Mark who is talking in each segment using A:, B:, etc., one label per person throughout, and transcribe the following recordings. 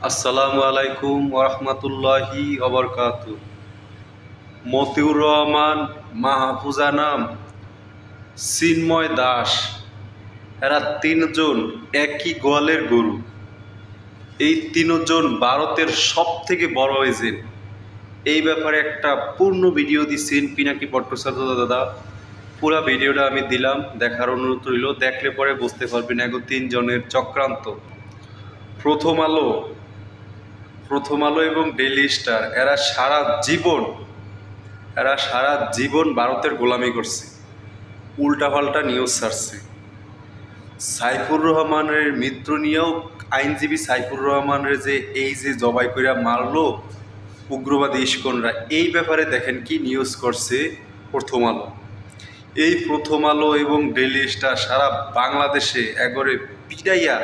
A: আসসালামু আলাইকুম ওরহমতুল্লাহি ওবরকাতু। মতিউর রহমান, মাহফুজা নাম, চিন্ময় দাস, এরা তিনজন একই গোয়ালের গরু। এই তিনজন ভারতের সব থেকে বড় এজেন্ট। এই ব্যাপারে একটা পূর্ণ ভিডিও দিচ্ছেন পিনাকি ভট্টাচার্য দাদা। পুরো ভিডিওটা আমি দিলাম, দেখার অনুরোধ রইল। দেখলে পরে বুঝতে পারবেন এগো তিনজনের চক্রান্ত। প্রথম আলো এবং ডেইলি স্টার এরা সারা জীবন ভারতের গোলামি করছে, উল্টাপাল্টা নিউজ ছাড়ছে। সাইফুর রহমানের মৃত্যু নিয়েও আইনজীবী সাইফুর রহমানের যে জবাই কইরা মারলো উগ্রবাদী ইস্কনরা, এই ব্যাপারে দেখেন কি নিউজ করছে প্রথম আলো। এই প্রথম আলো এবং ডেইলি স্টার সারা বাংলাদেশে একবারে পিটাইয়া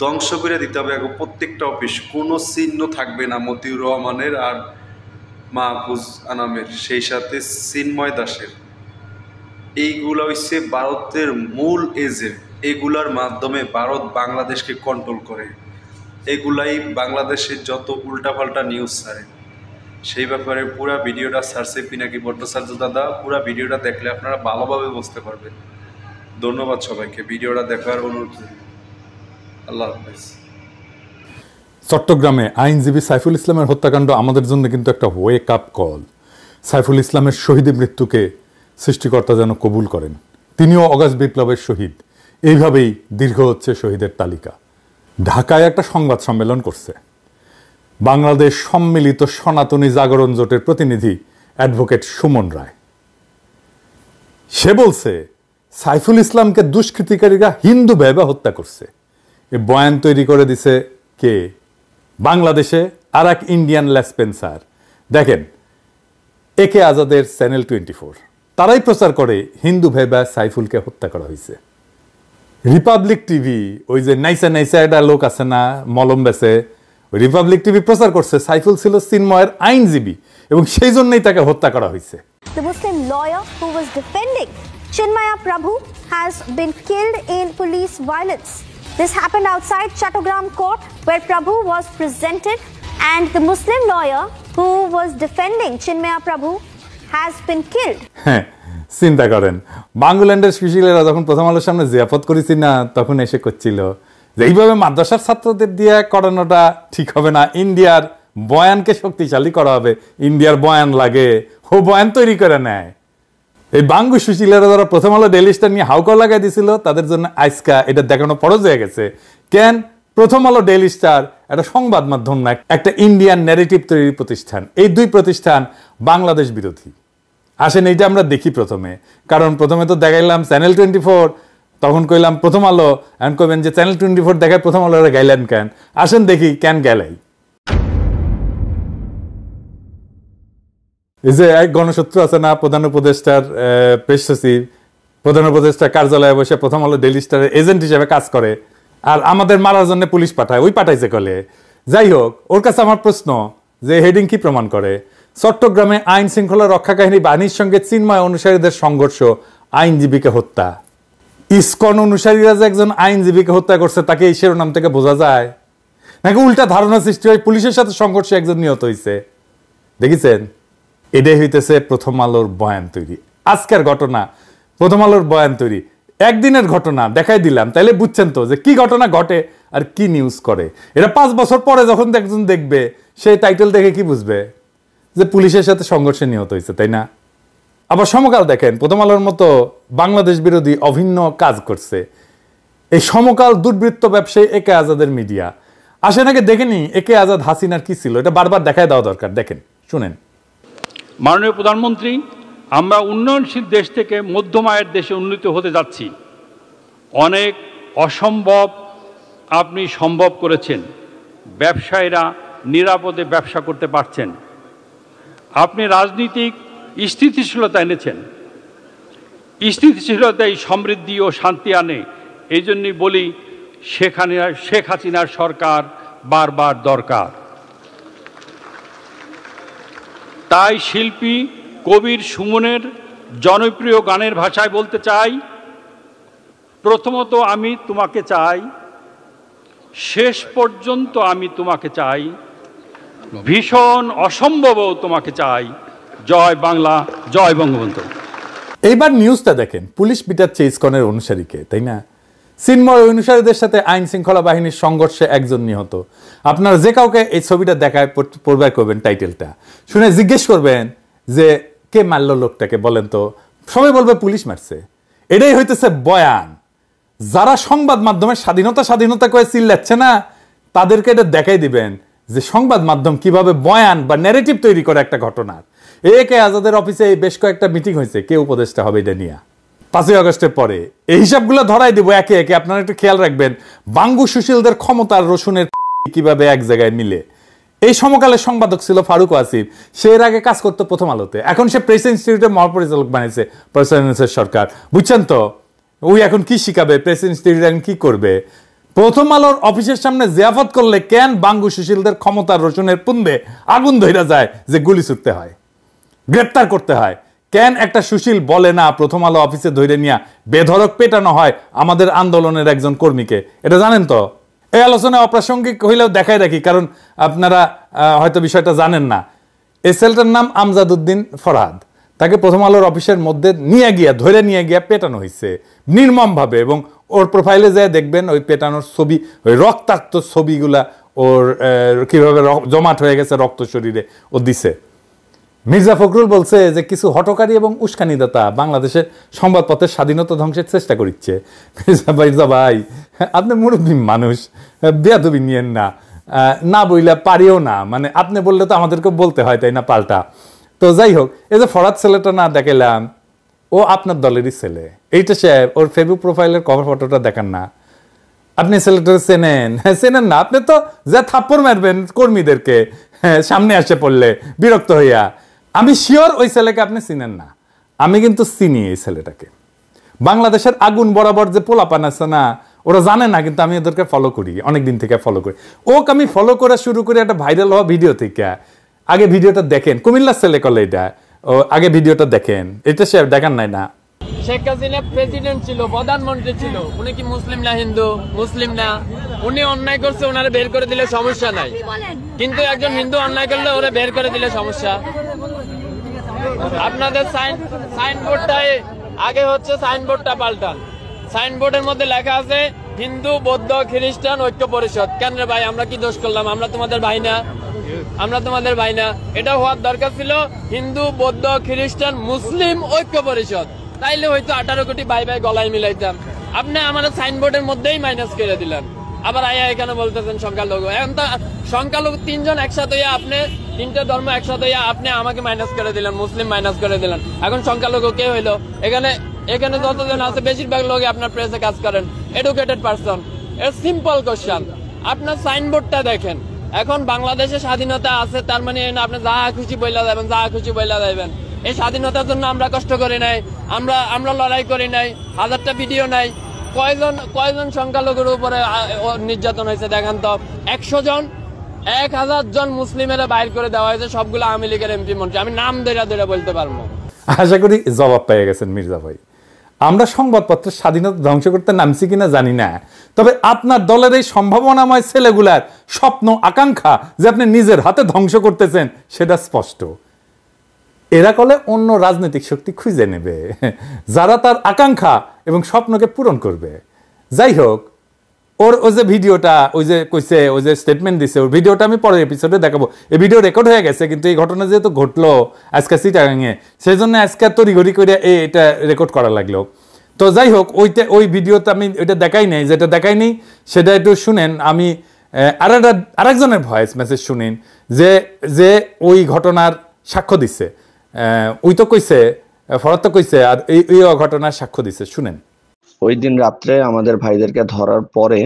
A: ধ্বংস করে দিতে হবে। প্রত্যেকটা অফিস, কোনো চিহ্ন থাকবে না মতিউর রহমানের আর মাহফুজ আনামের, সেই সাথে চিন্ময় দাসের। এইগুলা হচ্ছে ভারতের মূল এজেন্ট। এগুলার মাধ্যমে ভারত বাংলাদেশকে কন্ট্রোল করে। এগুলাই বাংলাদেশের যত উল্টাপাল্টা নিউজ ছাড়ে। সেই ব্যাপারে পুরা ভিডিওটা ছাড়ছে পিনাকি ভট্টাচার্য দাদা। পুরা ভিডিওটা দেখলে আপনারা ভালোভাবে বুঝতে পারবেন। ধন্যবাদ সবাইকে ভিডিওটা দেখার অনুরোধ। আল্লাহ হাফেজ।
B: চট্টগ্রামে আইনজীবী সাইফুল ইসলামের হত্যাকাণ্ড আমাদের জন্য কিন্তু একটা ওয়েক আপ কল। সাইফুল ইসলামের শহীদের মৃত্যুকে সৃষ্টিকর্তা যেন কবুল করেন। তিনিও অগাস্ট বিপ্লবের শহীদ। এইভাবেই দীর্ঘ হচ্ছে শহীদের তালিকা। ঢাকায় একটা সংবাদ সম্মেলন করছে বাংলাদেশ সম্মিলিত সনাতনী জাগরণ জোটের প্রতিনিধি অ্যাডভোকেট সুমন রায়। সে বলছে সাইফুল ইসলামকে দুষ্কৃতিকারীরা হিন্দু ভেবে হত্যা করছে। এ বয়ান তৈরি করে দিছে কে? বাংলাদেশে আর এক ইন্ডিয়ান লেসপেন্সার। দেখেন, একে আজাদের চ্যানেল 24, তারাই প্রচার করে হিন্দু ভেবে সাইফুলকে হত্যা করা হয়েছে। রিপাবলিক টিভি, ওই যে নাইসা একটা লোক আছে না মলম বেছে, ওই রিপাবলিক টিভি প্রচার করছে সাইফুল ছিল চিন্ময়ের আইনজীবী এবং সেই জন্যই তাকে হত্যা করা হয়েছে।
C: The Muslim lawyer who was defending Chinmaya Prabhu has been killed in police violence. This happened outside Chattogram Court where Prabhu was presented, and the Muslim lawyer who was defending Chinmaya Prabhu has been killed.
B: হ্যাঁ, চিন্তা করেন, বাংলাদেশের সুশীলেরা যখন প্রথম আলোর সামনে জিয়াফত করেছি না, তখন এসে করছিল যে এইভাবে মাদ্রাসার ছাত্রদের দিয়ে করানোটা ঠিক হবে না, ইন্ডিয়ার বয়ানকে শক্তিশালী করা হবে। ইন্ডিয়ার বয়ান লাগে, ও বয়ান তৈরি করে নেয়। এই বাঙ্গু সুশীলেরা যারা প্রথম আলো ডেইলি স্টার নিয়ে হাউকা লাগাই দিছিল, তাদের জন্য আজকা এটা দেখানো ফরজ হয়ে গেছে। কেন? প্রথম আলো ডেইলি স্টার একটা সংবাদ মাধ্যম না, একটা ইন্ডিয়ান ন্যারেটিভ তৈরির প্রতিষ্ঠান। এই দুই প্রতিষ্ঠান বাংলাদেশ বিরোধী। আসেন এইটা আমরা দেখি প্রথমে, কারণ প্রথমে তো দেখাইলাম চ্যানেল 24, তখন কইলাম প্রথম আলো, এখন কইবেন যে চ্যানেল 24 দেখায় প্রথম আলো গাইলেন কেন? আসেন দেখি কেন গেলাই। এই যে এক গণশত্রু আছে না, প্রধান উপদেষ্টার প্রেস সচিব, প্রধান উপদেষ্টার কার্যালয়ে বসে প্রথম আলো ডেইলি স্টারের এজেন্ট হিসেবে কাজ করে, আর আমাদের মারার জন্য পুলিশ পাঠায়, ওই পাঠাইছে কলে। যাই হোক, ওর কাছে আমার প্রশ্ন যে হেডিং কি প্রমাণ করে? চট্টগ্রামে আইন শৃঙ্খলা রক্ষা বাহিনী বাহিনীর সঙ্গে চিন্ময় অনুসারীদের সংঘর্ষ, আইনজীবীকে হত্যা। ইসকন অনুসারীরা যে একজন আইনজীবীকে হত্যা করছে তাকে এই শিরোনাম থেকে বোঝা যায় নাকি উল্টা ধারণা সৃষ্টি হয় পুলিশের সাথে সংঘর্ষে একজন নিহত হয়েছে? দেখেছেন, এটাই হইতেছে প্রথম আলোর বয়ান তৈরি। আজকের ঘটনা প্রথম আলোর বয়ান তৈরি, একদিনের ঘটনা দেখাই দিলাম, তাইলে বুঝছেন তো যে কি ঘটনা ঘটে আর কি নিউজ করে। এটা 5 বছর পরে যখন একজন দেখবে, সেই টাইটেল দেখে কি বুঝবে? যে পুলিশের সাথে সংঘর্ষে নিহত হয়েছে, তাই না? আবার সমকাল দেখেন, প্রথম আলোর মতো বাংলাদেশ বিরোধী অভিন্ন কাজ করছে এই সমকাল দুর্বৃত্ত ব্যবসায়ী একে আজাদের মিডিয়া। আসে নাকি দেখেনি একে আজাদ হাসিনার কি ছিল, এটা বারবার দেখায় দেওয়া দরকার। দেখেন, শুনেন।
D: মাননীয় প্রধানমন্ত্রী, আমরা উন্নয়নশীল দেশ থেকে মধ্যম আয়ের দেশে উন্নীত হতে যাচ্ছি। অনেক অসম্ভব আপনি সম্ভব করেছেন। ব্যবসায়ীরা নিরাপদে ব্যবসা করতে পারছেন। আপনি রাজনীতিক স্থিতিশীলতা এনেছেন। স্থিতিশীলতাই সমৃদ্ধি ও শান্তি আনে। এই জন্যই বলি শেখ হাসিনার সরকার বারবার দরকার। তাই শিল্পী কবির সুমনের জনপ্রিয় গানের ভাষায় বলতে চাই, প্রথমত আমি তোমাকে চাই, শেষ পর্যন্ত আমি তোমাকে চাই, ভীষণ অসম্ভবও তোমাকে চাই। জয় বাংলা, জয় বঙ্গবন্ধু।
B: এইবার নিউজটা দেখেন, পুলিশ পিটাচ্ছে ইসকনের অনুসারীকে, তাই না? চিন্ময় অনুসারীদের সাথে আইন শৃঙ্খলা বাহিনীর সংঘর্ষে একজন নিহত। আপনারা যে কাউকে এই ছবিটা দেখায় পড়বার করবেন, টাইটেলটা শুনে জিজ্ঞেস করবেন যে কে মারল লোকটাকে, বলেন তো। সবাই বলবে পুলিশ মারছে। এটাই হইতেছে বয়ান। যারা সংবাদ মাধ্যমের স্বাধীনতা স্বাধীনতা করে চিল্লাচ্ছে না, তাদেরকে এটা দেখাই দিবেন যে সংবাদ মাধ্যম কিভাবে বয়ান বা ন্যারেটিভ তৈরি করে একটা ঘটনার। একে আজাদের অফিসে বেশ কয়েকটা মিটিং হয়েছে, কে উপদেষ্টা হবে এটা নিয়ে 5ই আগস্টের পরে। এই হিসাবগুলো ধরাই দিব একে একে। আপনারা একটু খেয়াল রাখবেন বাঙ্গু সুশীলদের ক্ষমতার রসুনের কিভাবে এক জায়গায় মিলে। এই সমকালের সম্পাদক ছিল ফারুক আসিফ। সে এর আগে কাজ করতো প্রথম আলোতে, এখন সে প্রেস ইনস্টিটিউটের মহাপরিচালক বানিয়েছে প্রেসিডেন্সির সরকার। বুঝছেন তো, ওই এখন কি শিখাবে, প্রেস ইনস্টিটিউট এখন কি করবে। প্রথম আলোর অফিসের সামনে জিয়াফত করলে কেন বাঙ্গু সুশীলদের ক্ষমতার রসুনের পুন্দে আগুন ধইরা যায় যে গুলি ছুটতে হয়, গ্রেপ্তার করতে হয়? কেন একটা সুশীল বলে না প্রথম আলো অফিসে ধরে নিয়ে বেধড়ক পেটানো হয় আমাদের আন্দোলনের একজন কর্মীকে? এটা জানেন তো? এই আলোচনা অপ্রাসঙ্গিক হইলেও দেখাই রাখি, কারণ আপনারা হয়তো বিষয়টা জানেন না। এই ছেলেটার নাম আমজাদ উদ্দিন ফরহাদ। তাকে প্রথম আলোর অফিসের মধ্যে ধরে নিয়ে গিয়া পেটানো হয়েছে নির্মমভাবে, এবং ওর প্রোফাইলে যায় দেখবেন ওই পেটানোর ছবি, ওই রক্তাক্ত ছবিগুলা ওর কিভাবে জমাট হয়ে গেছে রক্ত শরীরে ও দিছে। মির্জা ফখরুল বলছে যে কিছু হটকারী এবং উস্কানিদাতা বাংলাদেশের সংবাদপত্রের স্বাধীনতা ধ্বংসের চেষ্টা করছে। মির্জা ভাই, আপনি মুরব্বী মানুষ, বেয়াদবি নিয়েন না, না বইলা পারিও না, মানে আপনি বললে তো আমাদেরকে বলতে হয়, তাই না, পাল্টা। তো যাই হোক, এই যে ফরহাদ ছেলেটা না দেখাইলাম, ও আপনার দলেরই ছেলে। এইটা সে ওর ফেসবুক প্রোফাইলের কভার ফটোটা দেখান না। আপনি ছেলেটা চেনেন? চেনেন না? আপনি তো যা থাপ্পড় মারবেন কর্মীদেরকে সামনে আসে পড়লে বিরক্ত হইয়া। আমি শিওর ওই ছেলেকে আপনি চিনেন না। আমি কিন্তু চিনি এই ছেলেটাকে। বাংলাদেশের আগুন বরাবর যে পোলাপান আছে না, ওরা জানে না, কিন্তু আমি ওদেরকে ফলো করি, অনেকদিন থেকে ফলো করি। ওকে আমি ফলো করা শুরু করি একটা ভাইরাল হওয়া ভিডিও থেকে। আগে ভিডিওটা দেখেন, কুমিল্লার ছেলে করলে এটা, আগে ভিডিওটা দেখেন। এটা সে দেখান নাই না?
E: শেখ হাসিনা প্রেসিডেন্ট ছিল, প্রধানমন্ত্রী ছিল, উনি কি মুসলিম না হিন্দু? মুসলিম না। উনি অন্যায় করছে, ওনারে বের করে দিলে সমস্যা নাই, কিন্তু একজন হিন্দু অন্যায় করলে ওরা বের করে দিলে সমস্যা। আপনাদের সাইনবোর্ডটাই আগে হচ্ছে, সাইনবোর্ডটা পাল্টান। সাইনবোর্ডের মধ্যে লেখা আছে হিন্দু বৌদ্ধ খ্রিস্টান ঐক্য পরিষদ। কেন রে ভাই, আমরা কি দোষ করলাম? আমরা তোমাদের ভাই না? আমরা তোমাদের ভাই না? এটা হওয়ার দরকার ছিল হিন্দু বৌদ্ধ খ্রিস্টান মুসলিম ঐক্য পরিষদ। তাইলে হয়তো 18 কোটি ভাই ভাই গলায় মিলাইতাম। আপনি আমাদের সাইনবোর্ডের মধ্যেই মাইনাস করে দিলেন। আবার আয়া এখানে বলতেছেন সংখ্যালঘু। এখন তো সংখ্যালঘু 3 জন একসাথে হইয়া, আপনি 3টে ধর্ম একসাথে হইয়া আপনি আমাকে মাইনাস করে দিলেন, মুসলিম মাইনাস করে দিলেন। এখন সংখ্যালঘু কে হইলো? এখানে যতজন আছে বেশিরভাগ লোক আপনার প্রেসে কাজ করেন, এডুকেটেড পারসন। এর সিম্পল কোশ্চেন, আপনার সাইনবোর্ডটা দেখেন। এখন বাংলাদেশে স্বাধীনতা আছে, তার মানে আপনি যা খুশি বইলা যাবেন, যা খুশি বইলা যাবেন। এই স্বাধীনতার জন্য আমরা কষ্ট করি নাই, আমরা লড়াই করি নাই, হাজারটা ভিডিও নাই। কয়জন সংখ্যালঘুর উপরে নির্যাতন হয়েছে দেখান তো? 100 জন, 1000 জন মুসলিমের বাইর করে দেওয়া হয়েছে, সবগুলো আওয়ামী লীগের এমপি মন্ত্রী। আমি নাম ধরে বলতে পারবো।
B: আশা করি জবাব পেয়ে গেছেন মির্জা ভাই। আমরা সংবাদপত্রের স্বাধীনতা ধ্বংস করতে নামছি কিনা জানি না, তবে আপনার দলের এই সম্ভাবনাময় ছেলেগুলার স্বপ্ন আকাঙ্ক্ষা যে আপনি নিজের হাতে ধ্বংস করতেছেন সেটা স্পষ্ট। এরা কলে অন্য রাজনৈতিক শক্তি খুঁজে নেবে যারা তার আকাঙ্ক্ষা এবং স্বপ্নকে পূরণ করবে। যাই হোক, ওর যে ভিডিওটা, ওই যে কইছে, ওই যে স্টেটমেন্ট দিছে, ওর ভিডিওটা আমি পরের এপিসোডে দেখাবো। এই ভিডিও রেকর্ড হয়ে গেছে, কিন্তু এই ঘটনা যেহেতু ঘটলো আজকে চিটাগাঙে, সেই জন্য আজকে তড়িঘড়ি করে এটা রেকর্ড করা লাগলো। তো যাই হোক, ওই ভিডিওতে আমি ওইটা দেখাই নাই, যেটা দেখাই নেই সেটা একটু শুনেন। আমি আরেকজনের ভয়েস মেসেজ শুনেন যে ওই ঘটনার সাক্ষ্য দিচ্ছে। ওই তো কইছে, ফরহাদ তো কইছে, আর এই ঘটনার সাক্ষ্য দিচ্ছে, শুনেন।
F: ওই দিন রাত্রে আমাদের ভাইদেরকে ধরার পরে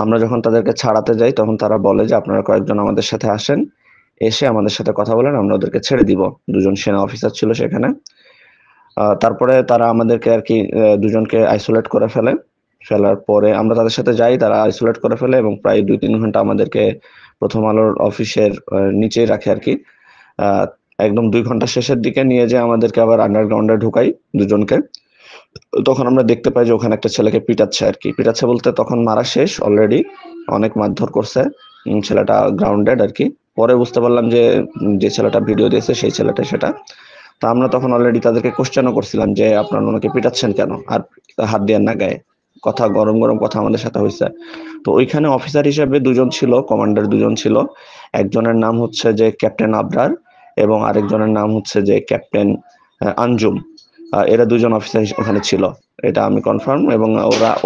F: আমরা যখন তাদেরকে ছাড়াতে যাই, তখন তারা বলে যে আপনারা কয়েকজন আমাদের সাথে আসেন, এসে আমাদের সাথে কথা বলেন, আমরা ওদেরকে ছেড়ে দিব। 2 জন সেনা অফিসার ছিল সেখানে। তারপরে তারা আমাদেরকে আর কি 2 জনকে আইসোলেট করে ফেলার পরে আমরা তাদের সাথে যাই, তারা আইসোলেট করে ফেলে এবং প্রায় 2-3 ঘন্টা আমাদেরকে প্রথম আলোর অফিসের নিচেই রাখে আর কি। একদম 2 ঘন্টা শেষের দিকে নিয়ে যায় আমাদেরকে আবার আন্ডারগ্রাউন্ডে ঢুকাই 2 জনকে। তখন আমরা দেখতে পাই যে ওখানে একটা ছেলেকে পিটাচ্ছে আর কি। পিটাচ্ছে বলতে তখন মারা শেষ অলরেডি, অনেক মারধর করছে, ছেলেটা গ্রাউন্ডেড আর কি। পরে বুঝতে পারলাম যে যে ছেলেটা ভিডিও দিয়েছে সেই ছেলেটা সেটা। তা আমরা তখন অলরেডি তাদেরকে কোশ্চেনও করছিলাম যে আপনারা ওনাকে পিটাচ্ছেন কেন, আর হাত দিয়ে না গায়ে, কথা গরম গরম কথা আমাদের সাথে হয়েছে। তো ওইখানে অফিসার হিসেবে দুজন ছিল, কমান্ডার দুজন ছিল। একজনের নাম হচ্ছে যে ক্যাপ্টেন আবরার এবং আরেকজনের নাম হচ্ছে যে ক্যাপ্টেন আঞ্জুম। এরা দুজন অফিসার ওখানে ছিল, এটা আমি কনফার্ম, এবং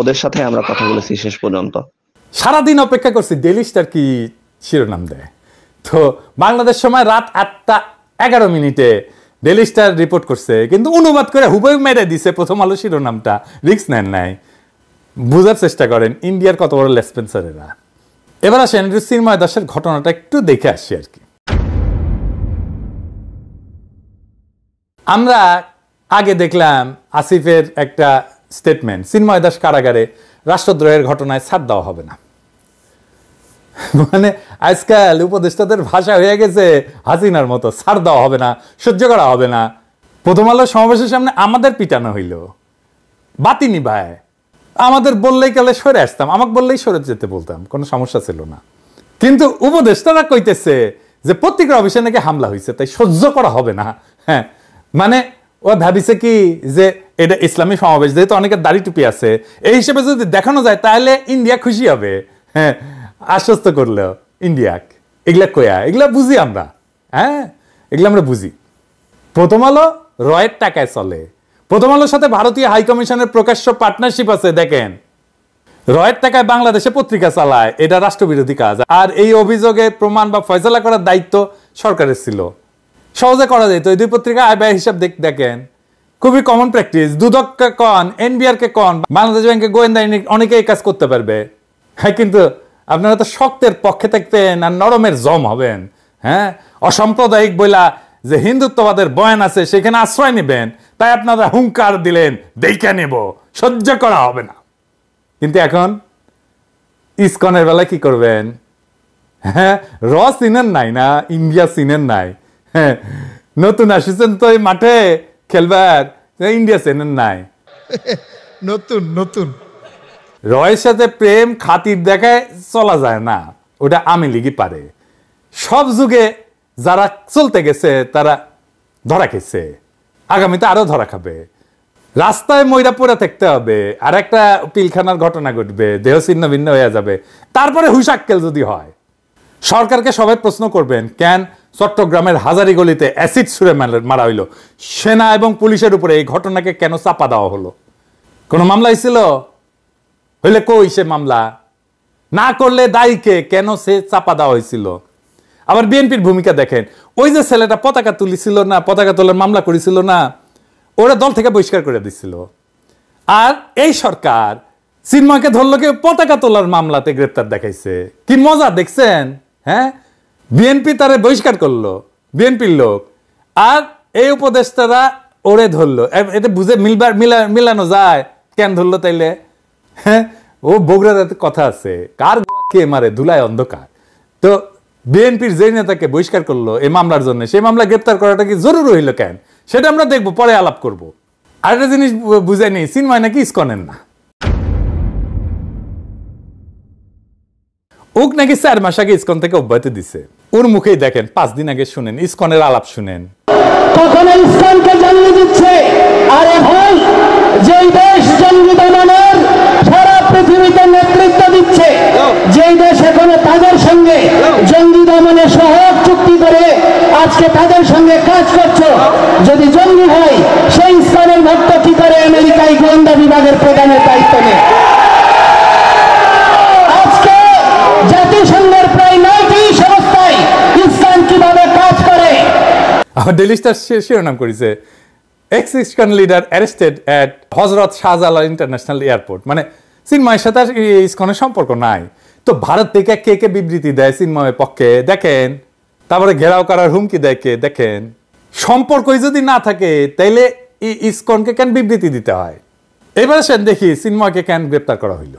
F: ওদের সাথে আমরা কথা বলেছি শেষ পর্যন্ত।
B: সারাদিন অপেক্ষা করছি ডেইলি স্টার কি শিরোনাম দেয়। তো বাংলাদেশ সময় রাত 8:11 ডেইলি স্টার রিপোর্ট করছে, কিন্তু অনুবাদ করে হুবহু মেরে দিছে প্রথম আলো শিরোনামটা। রিস্ক নেন নাই, বুঝার চেষ্টা করেন ইন্ডিয়ার কত বড় লেসপেন্সার এরা। এবার আসেন চিন্ময় দাসের ঘটনাটা একটু দেখে আসি আর কি। আমরা আগে দেখলাম আসিফের একটা স্টেটমেন্ট, চিন্ময় দাস কারাগারে, রাষ্ট্রদ্রোহের ঘটনায় ছাড় দেওয়া হবে না। মানে আজকাল উপদেষ্টাদের ভাষা হয়ে গেছে হাসিনার মতো, ছাড় দেওয়া হবে না, সহ্য করা হবে না। প্রথম আলো সমাবেশের সামনে আমাদের পিটানো হইল, বাতি নিভায়, আমাদের বললেই কালে সরে আসতাম, আমাকে বললেই সরে যেতে বলতাম, কোনো সমস্যা ছিল না। কিন্তু উপদেষ্টারা কইতেছে যে পত্রিকার অফিসে নাকি হামলা হয়েছে, তাই সহ্য করা হবে না। হ্যাঁ, মানে ও ভাবিছে কি যে এটা ইসলামী সমাবেশ, যেহেতু অনেকের দাড়ি টুপি আছে, এই হিসেবে যদি দেখানো যায় তাহলে ইন্ডিয়া খুশি হবে। হ্যাঁ, আশ্বস্ত করলো ইন্ডিয়াক। এগুলা কয়া, এগুলা বুঝি আমরা, হ্যাঁ এগুলো আমরা বুঝি। প্রথম আলো রয়ের টাকায় চলে, প্রথম আলোর সাথে ভারতীয় হাইকমিশনের প্রকাশ্য পার্টনারশিপ আছে। দেখেন, রয়ের টাকায় বাংলাদেশে পত্রিকা চালায়, এটা রাষ্ট্রবিরোধী কাজ। আর এই অভিযোগের প্রমাণ বা ফয়সালা করার দায়িত্ব সরকারের ছিল, সহজে করা যেত। এই দুই পত্রিকা আয় ব্যয় হিসাব দেখেন, খুবই কমন প্র্যাকটিস। দুদককে কন, এনবিআর কে কন, বাংলাদেশ ব্যাংকে গোয়েন্দা অনেকে এই কাজ করতে পারবে। হ্যাঁ, কিন্তু আপনারা তো শক্তের পক্ষে থাকবেন আর নরমের জম হবেন। হ্যাঁ, অসাম্প্রদায়িক বইলা যে হিন্দুত্ববাদের বয়ান আছে সেখানে আশ্রয় নেবেন, তাই আপনারা হুঙ্কার দিলেন দেখে নেব, সহ্য করা হবে না। কিন্তু এখন ইসকনের বেলায় কি করবেন? হ্যাঁ, র সিনের নাই না, ইন্ডিয়া সিনের নাই। হ্যাঁ, নতুন আসিছেন তো এই মাঠে খেলবার, ইন্ডিয়া সিনের নাই।
G: নতুন নতুন
B: রয়ের সাথে প্রেম খাতির দেখায় চলা যায় না, ওটা আমি লিগি পারে। সব যুগে যারা চলতে গেছে তারা ধরা খেয়েছে, আগামীতে আরো ধরা খাবে। রাস্তায় ময়রা পড়ে থাকতে হবে, আর একটা পিলখানার ঘটনা ঘটবে, দেহ ছিন্ন ভিন্ন হয়ে যাবে, তারপরে হুশাক্কেল যদি হয়। সরকারকে সবাই প্রশ্ন করবেন, কেন চট্টগ্রামের হাজারি গলিতে অ্যাসিড ছুড়ে মারা হইল? সেনা এবং পুলিশের উপরে এই ঘটনাকে কেন চাপা দেওয়া হলো? কোনো মামলা হয়েছিল? হইলে কই সে মামলা? না করলে দায়ীকে কেন সে চাপা দেওয়া হয়েছিল? আবার বিএনপির ভূমিকা দেখেন, ওই যে ছেলেটা পতাকা তুলিছিল না, পতাকা তোলার মামলা করেছিল না, ওরা দল থেকে বহিষ্কার করে দিছিল। আর এই সরকার চিন্ময়কে ধরলো কি পতাকা তোলার মামলাতে গ্রেপ্তার দেখাইছে। কি মজা দেখছেন? হ্যাঁ, বিএনপি তারে বহিষ্কার করলো, বিএনপির লোক, আর এই উপদেষ্টারা ওরে ধরলো। এটা বুঝে মিলানো যায় কেন ধরলো তাইলে? হ্যাঁ, ও বগুড়াতে কথা আছে, কার কে মারে ধুলায় অন্ধকার। তো বিএনপির যে নেতাকে বহিষ্কার করলো এই মামলার জন্য, সেই মামলা গ্রেপ্তার করাটা কি জরুরি হইল কেন? সেটা আমরা দেখবো, পরে আলাপ করবো। আরেকটা জিনিস বুঝাই নি, চিন্ময় নাকি ইসকনের না, ওক নাকি 4 মাস আগে ইসকন থেকে অব্যাহতি দিছে। ওর মুখেই দেখেন, 5 দিন আগে শুনেন ইসকনের আলাপ শুনেন।
H: কখনো ইসলামকে জন্ম দিচ্ছে, আরে ভাই, যেই দেশ জঙ্গি দমনের সারা পৃথিবীতে নেতৃত্ব দিচ্ছে, যেই দেশ এখনো তাদের সঙ্গে জঙ্গি দমনে সহায়ক চুক্তি করে আজকে তাদের সঙ্গে কাজ করছে, যদি জঙ্গি হয় সেই ইসলামের ভক্ত কি করে আমেরিকায় গোয়েন্দা বিভাগের প্রধানের দায়িত্ব নেয়? আজকে জাতিসংঘের প্রায় 9টি সংস্থায় ইসলাম কিভাবে কাজ করে।
B: আমার ডেইলি স্টার শিরোনাম করেছে, x ISKCON leader arrested at হজরত শাহজালাল ইন্টারন্যাশনাল এয়ারপোর্ট। মানে চিন্ময়ের সাথে ইসকনের সম্পর্ক নাই। তো ভারত থেকে কে কে বিবৃতি দেয় চিন্ময়ের পক্ষে দেখেন, তারপরে ঘেরাও করার হুমকি দেয় কে দেখেন। সম্পর্কই যদি না থাকে তাইলে ইসকনকে কেন বিবৃতি দিতে হয়? এবার সেন দেখি চিন্ময়কে কেন গ্রেপ্তার করা হইল।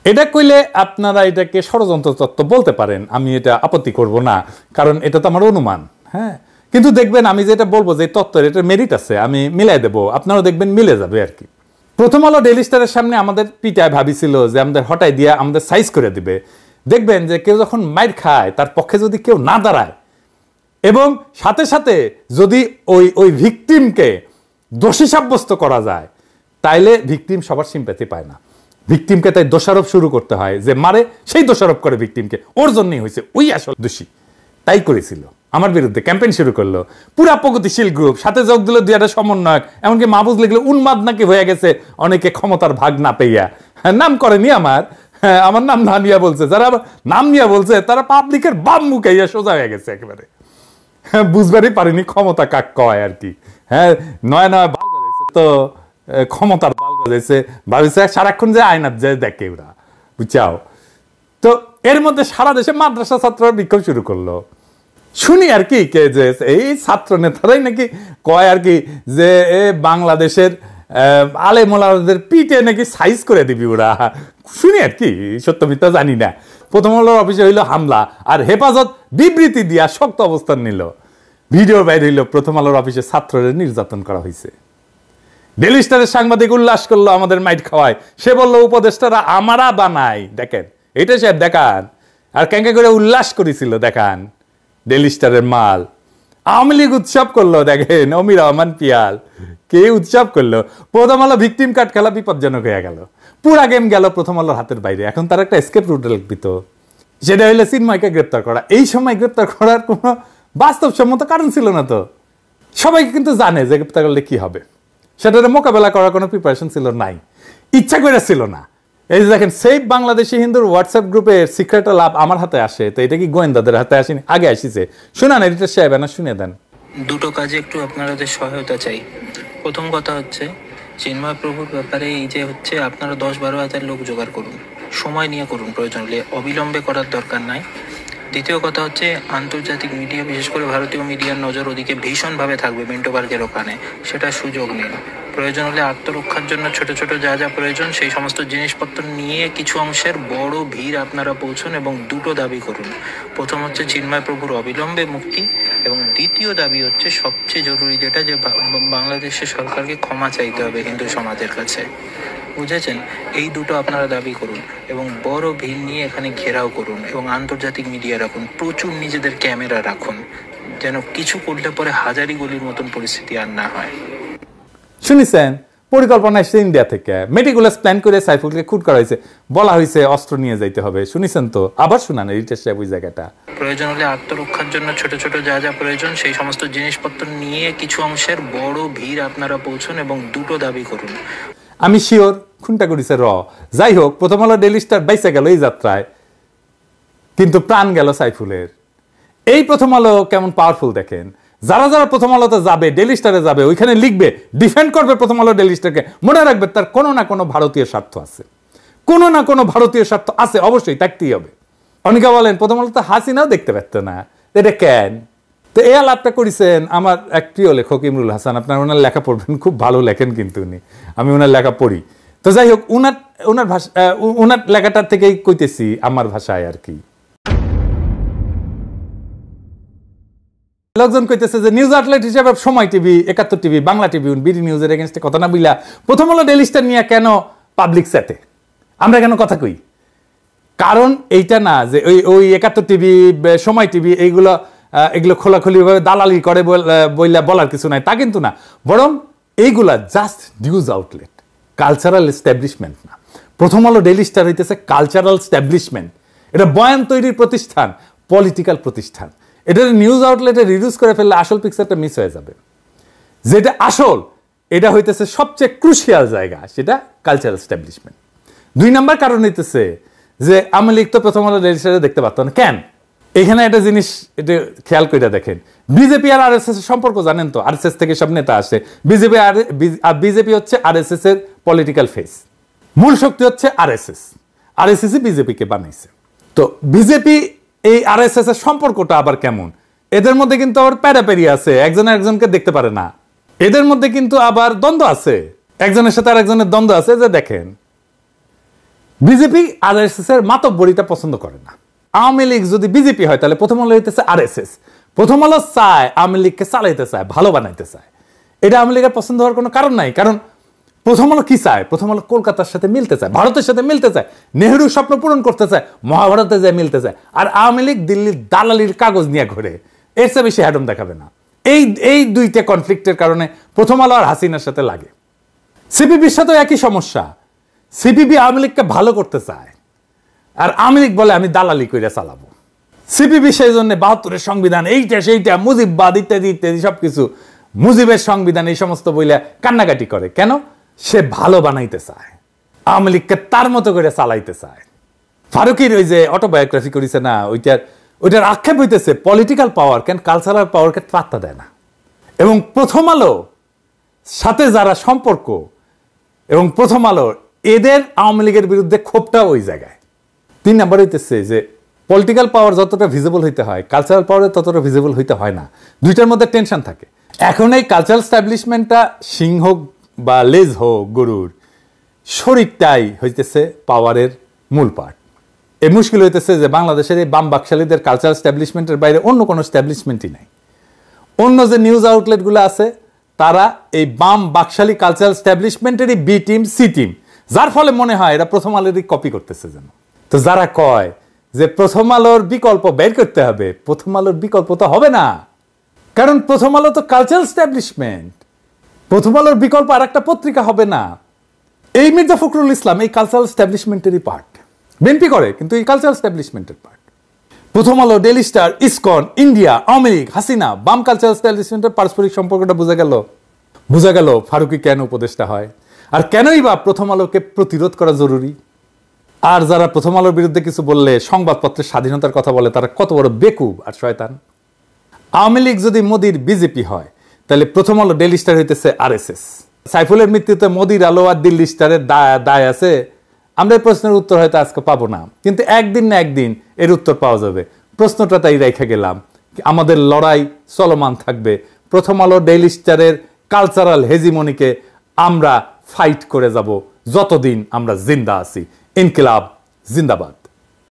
B: এটা কইলে আপনারা এটাকে ষড়যন্ত্র তত্ত্ব বলতে পারেন, আমি এটা আপত্তি করব না, কারণ এটা তো আমার অনুমান। হ্যাঁ, কিন্তু দেখবেন আমি যেটা বলবো যে তত্ত্বের এটা মেরিট আছে, আমি মিলাই দেবো, আপনারাও দেখবেন মিলে যাবে আর কি। প্রথম আলো ডেইলি স্টারের সামনে আমাদের পিটায় ভাবিছিল যে আমাদের হটাই দিয়ে আমাদের সাইজ করে দিবে। দেখবেন যে কেউ যখন মাইর খায় তার পক্ষে যদি কেউ না দাঁড়ায় এবং সাথে সাথে যদি ওই ভিকটিমকে দোষী সাব্যস্ত করা যায়, তাইলে ভিকটিম সবার সিম্প্যাথি পায় না। ভিকটিমকে তাই দোষারোপ শুরু করতে হয়, যে মারে সেই দোষারোপ করে ভিকটিমকে, ওর জন্যই হয়েছে, ওই আসল দোষী। তাই করেছিল, আমার বিরুদ্ধে ক্যাম্পেইন শুরু করলো পুরা প্রগতিশীল গ্রুপ, সাথে যোগ দিল দুই একটা সমন্বয়ক, এমনকি মাহফুজ লিখলো উন্মাদ নাকি হয়ে গেছে অনেকে ক্ষমতার ভাগ না পেইয়া। নাম করেনি আমার নাম না নিয়ে বলছে, যারা নাম নিয়ে বলছে তারা পাবলিকের বাম মুখাইয়া সোজা হয়ে গেছে একেবারে। বুঝবারই পারিনি ক্ষমতা কাক কয় আর কি। হ্যাঁ, নয় বাল গজাইছে তো ক্ষমতার বাল গজাইছে, ভাবিছে সারাক্ষণ যে আয়নাত যায় দেখে ওরা, বুঝছাও। তো এর মধ্যে সারা দেশে মাদ্রাসা ছাত্ররা বিক্ষোভ শুরু করলো। শুনি আর কি কে যে এই ছাত্র নেতারাই নাকি কয় আর কি যে বাংলাদেশের আলেমোলাদের পিঠে নাকি সাইজ করে দিবি ওরা। শুনি আর কি, সত্য মিথ্যা জানি না। প্রথম আলোর অফিসে হইলো হামলা, আর হেফাজত বিবৃতি দিয়া শক্ত অবস্থান নিল। ভিডিও বাইরে হইল প্রথম আলোর অফিসে ছাত্রদের নির্যাতন করা হয়েছে। ডেইলি স্টারের সাংবাদিক উল্লাস করলো আমাদের মাইট খাওয়ায়। সে বললো উপদেষ্টারা আমারা বানাই, দেখেন এটা সাহেব দেখান। আর ক্যাঙ্কা করে উল্লাস করেছিল, দেখান ডেইলি স্টারের মাল। আওয়ামী লীগ উৎসব করলো, দেখেন অমির রহমান পিয়াল কে উৎসব করলো। প্রথম আলো ভিকটিম কার্ড খেলা বিপজ্জনক হয়ে গেল, পুরা গেম গেল প্রথম আলোর হাতের বাইরে। এখন তার একটা এসকেপ রুট লিখিত, সেটা হইলে চিন্ময়কে গ্রেপ্তার করা। এই সময় গ্রেপ্তার করার কোনো বাস্তবসম্মত কারণ ছিল না তো। সবাই কিন্তু জানে যে গ্রেপ্তার করলে কি হবে, সেটার মোকাবেলা করার কোনো প্রিপারেশন ছিল নাই, ইচ্ছা করে ছিল না। এই যে দেখেন সেভ বাংলাদেশি হিন্দুর হোয়াটসঅ্যাপ গ্রুপের সিক্রেট লাভ আমার হাতে আসে, তো এটা কি গোয়েন্দাদের হাতে আসেনি? আগে আসিছে। শুনান এডিটর সাহেব, না শুনে দেন।
I: দুটো কাজে একটু আপনাদের সহায়তা চাই। প্রথম কথা হচ্ছে চিন্ময় প্রভুর ব্যাপারে এই যে হচ্ছে আপনারা 10-12 হাজার লোক জোগাড় করুন, সময় নিয়ে করুন, প্রয়োজন হলে অবিলম্বে করার দরকার নাই। দ্বিতীয় কথা হচ্ছে আন্তর্জাতিক মিডিয়া, বিশেষ করে ভারতীয় মিডিয়ার নজর ওদিকে ভীষণভাবে থাকবে মিন্টো পার্কের ওখানে, সেটা সুযোগ নিন। প্রয়োজন হলে আত্মরক্ষার জন্য ছোট ছোট যা যা প্রয়োজন সেই সমস্ত জিনিসপত্র নিয়ে কিছু অংশের বড় ভিড় আপনারা পৌঁছুন এবং দুটো দাবি করুন। প্রথম হচ্ছে চিন্ময় প্রভুর অবিলম্বে মুক্তি, এবং দ্বিতীয় দাবি হচ্ছে সবচেয়ে জরুরি যেটা, যে বাংলাদেশের সরকারকে ক্ষমা চাইতে হবে হিন্দু সমাজের কাছে, বুঝেছেন? এই দুটো আপনারা দাবি করুন এবং বড় ভিড় নিয়ে এখানে ঘেরাও করুন এবং আন্তর্জাতিক মিডিয়া রাখুন, প্রচুর নিজেদের ক্যামেরা রাখুন, যেন কিছু করলে পরে হাজারি গলির মতন পরিস্থিতি আর না হয়।
B: শুনেছেন, পরিকল্পনা এসেছে ইন্ডিয়া থেকে, মেটিকুলাস প্ল্যান করে সাইফুলকে খুন করা হয়েছে, বলা হয়েছে অস্ত্র নিয়ে যাইতে হবে। শুনেছেন তো, আবার শুনান এডিটর সাহেব ওই জায়গাটা।
I: প্রয়োজন হলে আত্মরক্ষার জন্য ছোট ছোট যা যা প্রয়োজন সেই সমস্ত জিনিসপত্র নিয়ে কিছু অংশের বড় ভিড় আপনারা পৌঁছুন এবং দুটো দাবি করুন।
B: আমি শিওর খুনটা করেছে র। যাই হোক, প্রথম আলো ডেইলি স্টার বাইসে গেল এই যাত্রায়, কিন্তু প্রাণ গেল সাইফুলের। এই প্রথম আলো কেমন পাওয়ারফুল দেখেন। যারা যারা প্রথম আলোতে যাবে, ডেইলি স্টারে যাবে, ওইখানে লিখবে, ডিফেন্ড করবে প্রথম আলো ডেইলি স্টারকে, মনে রাখবে তার কোনো না কোনো ভারতীয় স্বার্থ আছে, কোনো না কোনো ভারতীয় স্বার্থ আছে, অবশ্যই থাকতেই হবে। অনেকে বলেন প্রথম আলোতে হাসিনাও দেখতে পারত না, এটা কেন? তো এই আলাপটা করেছেন আমার এক প্রিয় লেখক ইমরুল হাসান। আপনার ওনার লেখা পড়বেন, খুব ভালো লেখেন কিন্তু উনি, আমি ওনার লেখা পড়ি। তো যাই হোক, ওনার ভাষা, ওনার লেখাটার থেকেই কইতেছি আমার ভাষায় আর কি। লোকজন কইতেছে যে নিউজ আউটলেট হিসেবে সময় টিভি, 71 টিভি, বাংলা টিভিউন, বিডি নিউজের এগেনস্টে কথা না বইলা প্রথম আলো ডেইলি স্টার নিয়ে কেন পাবলিক সাথে আমরা কেন কথা কই? কারণ এইটা না যে ওই 71 টিভি, সময় টিভি এগুলো খোলাখুলিভাবে দালালি করে বইলা বলার কিছু নাই, তা কিন্তু না। বরং এইগুলা just news outlet, cultural establishment না। প্রথম আলো ডেইলি স্টার হইতেছে কালচারাল এস্টাবলিশমেন্ট। এটা বয়ান তৈরির প্রতিষ্ঠান, পলিটিক্যাল প্রতিষ্ঠান। এটা নিউজ আউটলেটে রিডিউস করে ফেললে আসল পিকচারটা মিস হয়ে যাবে। যেটা আসল, এটা হইতেছে সবচেয়ে ক্রুশিয়াল জায়গা, সেটা কালচারাল এস্টাবলিশমেন্ট। 2 নম্বর কারণ হইতেছে যে আওয়ামী লীগ তো প্রথম আলো ডেইলি স্টারে দেখতে পারতো না কেন? এখানে একটা জিনিস এটা খেয়াল করে দেখেন, বিজেপি আর আরএসএস এর সম্পর্ক জানেন তো? আরএসএস থেকে সব নেতা আসে, বিজেপি হচ্ছে আরএসএস এর পলিটিক্যাল ফেস, মূল শক্তি হচ্ছে আরএসএস, আরএসএসই বিজেপিকে বানাইছে। তো বিজেপি এই আরএসএস এর সম্পর্কটা আবার কেমন? এদের মধ্যে কিন্তু আবার প্যারাপেরি আছে, একজন একজনকে দেখতে পারে না। এদের মধ্যে কিন্তু আবার দ্বন্দ্ব আছে, একজনের সাথে আরেকজনের দ্বন্দ্ব আছে। যে দেখেন, বিজেপি আরএসএস এর মাতব্বরিটা পছন্দ করে না। আওয়ামী লীগ যদি বিজেপি হয় তাহলে প্রথম আলো হইতেছে আরএসএস। প্রথম আলো চায় আওয়ামী লীগকে চালাইতে চায়, ভালো বানাইতে চায়। এটা আওয়ামী লীগের পছন্দ হওয়ার কোনো কারণ নাই, কারণ প্রথম আলো কি চায়? প্রথম আলো কলকাতার সাথে মিলতে চায়, ভারতের সাথে মিলতে চায়, নেহরুর স্বপ্ন পূরণ করতে চায়, মহাভারতে যায় মিলতে চায়। আর আওয়ামী লীগ দিল্লির দালালির কাগজ নিয়ে ঘুরে, এর চেয়ে বেশি হ্যাডম দেখাবে না। এই দুইটা কনফ্লিক্টের কারণে প্রথম আলো আর হাসিনার সাথে লাগে। সিপিবির সাথেও একই সমস্যা। সিপিবি আওয়ামী লীগকে ভালো করতে চায়, আর আওয়ামী লীগ বলে আমি দালালি করে চালাবো। সিপিবি সেই জন্য ৭২-এর সংবিধান, এইটা সেইটা, মুজিববাদ ইত্যাদি ইত্যাদি সবকিছু, মুজিবের সংবিধান এই সমস্ত বইলে কান্নাকাটি করে। কেন? সে ভালো বানাইতে চায়, আওয়ামী লীগকে তার মতো করে চালাইতে চায়। ফারুকির ওই যে অটোবায়োগ্রাফি করেছে না, ওইটার আক্ষেপ হইতেছে পলিটিক্যাল পাওয়ার কেন কালচারাল পাওয়ারকে পাত্তা দেয় না। এবং প্রথম আলো সাথে যারা সম্পর্ক এবং প্রথম আলো এদের আওয়ামী লীগের বিরুদ্ধে ক্ষোভটা ওই জায়গায়। ৩ নাম্বার হইতেছে যে পলিটিক্যাল পাওয়ার যতটা ভিজিবল হইতে হয়, কালচারাল পাওয়ারে ততটা ভিজিবল হইতে হয় না। দুইটার মধ্যে টেনশন থাকে। এখন এই কালচারাল স্ট্যাবলিশমেন্টটা সিংহ বা লেজ হোক গরুর, শরীরটাই হইতেছে পাওয়ারের মূল পার্ট। এই মুশকিল হইতেছে যে বাংলাদেশের এই বাম বাকশালীদের কালচারাল স্ট্যাবলিশমেন্টের বাইরে অন্য কোনো স্ট্যাবলিশমেন্টই নাই। অন্য যে নিউজ আউটলেটগুলো আছে তারা এই বাম বাকশালী কালচারাল স্ট্যাবলিশমেন্টেরই বি টিম, সি টিম, যার ফলে মনে হয় এরা প্রথম আলোরই কপি করতেছে যেন। তো যারা কয় যে প্রথম আলোর বিকল্প বের করতে হবে, প্রথম আলোর বিকল্প তো হবে না, কারণ প্রথম আলো তো কালচারাল স্ট্যাবলিশমেন্ট। প্রথম আলোর বিকল্প আর একটা পত্রিকা হবে না। এই মির্জা ফখরুল ইসলাম এই কালচারাল স্ট্যাবলিশমেন্টেরই পার্ট। বিএনপি করে কিন্তু এই কালচারাল স্ট্যাবলিশমেন্টের পার্ট। প্রথম আলো, daily star, ISKCON, India, Awami League, Hasina, বাম কালচারাল স্ট্যাবলিশমেন্টের পারস্পরিক সম্পর্কটা বোঝা গেল ফারুকি কেন উপদেষ্টা হয়, আর কেনই বা প্রথম আলোকে প্রতিরোধ করা জরুরি। আর যারা প্রথম আলোর বিরুদ্ধে কিছু বললে সংবাদপত্রের স্বাধীনতার কথা বলে তারা কত বড় বেকুব আর শয়তান। আওয়ামী লীগ যদি মোদির বিজেপি হয় তাহলে প্রথম আলো, ডেইলি স্টার হইতেছে আরএসএস। সাইফুলের মৃত্যুতে মোদির আলো আর দিল্লি স্টারের দায় আছে। আমরা এই প্রশ্নের উত্তর হয়তো আজকে পাবো না, কিন্তু একদিন না একদিন এর উত্তর পাওয়া যাবে। প্রশ্নটা তাই রেখে গেলাম, আমাদের লড়াই চলমান থাকবে। প্রথম আলো, ডেইলি স্টারের কালচারাল হেজিমনিকে আমরা ফাইট করে যাব যতদিন আমরা জিন্দা আছি। ইনকিলাব জিন্দাবাদ।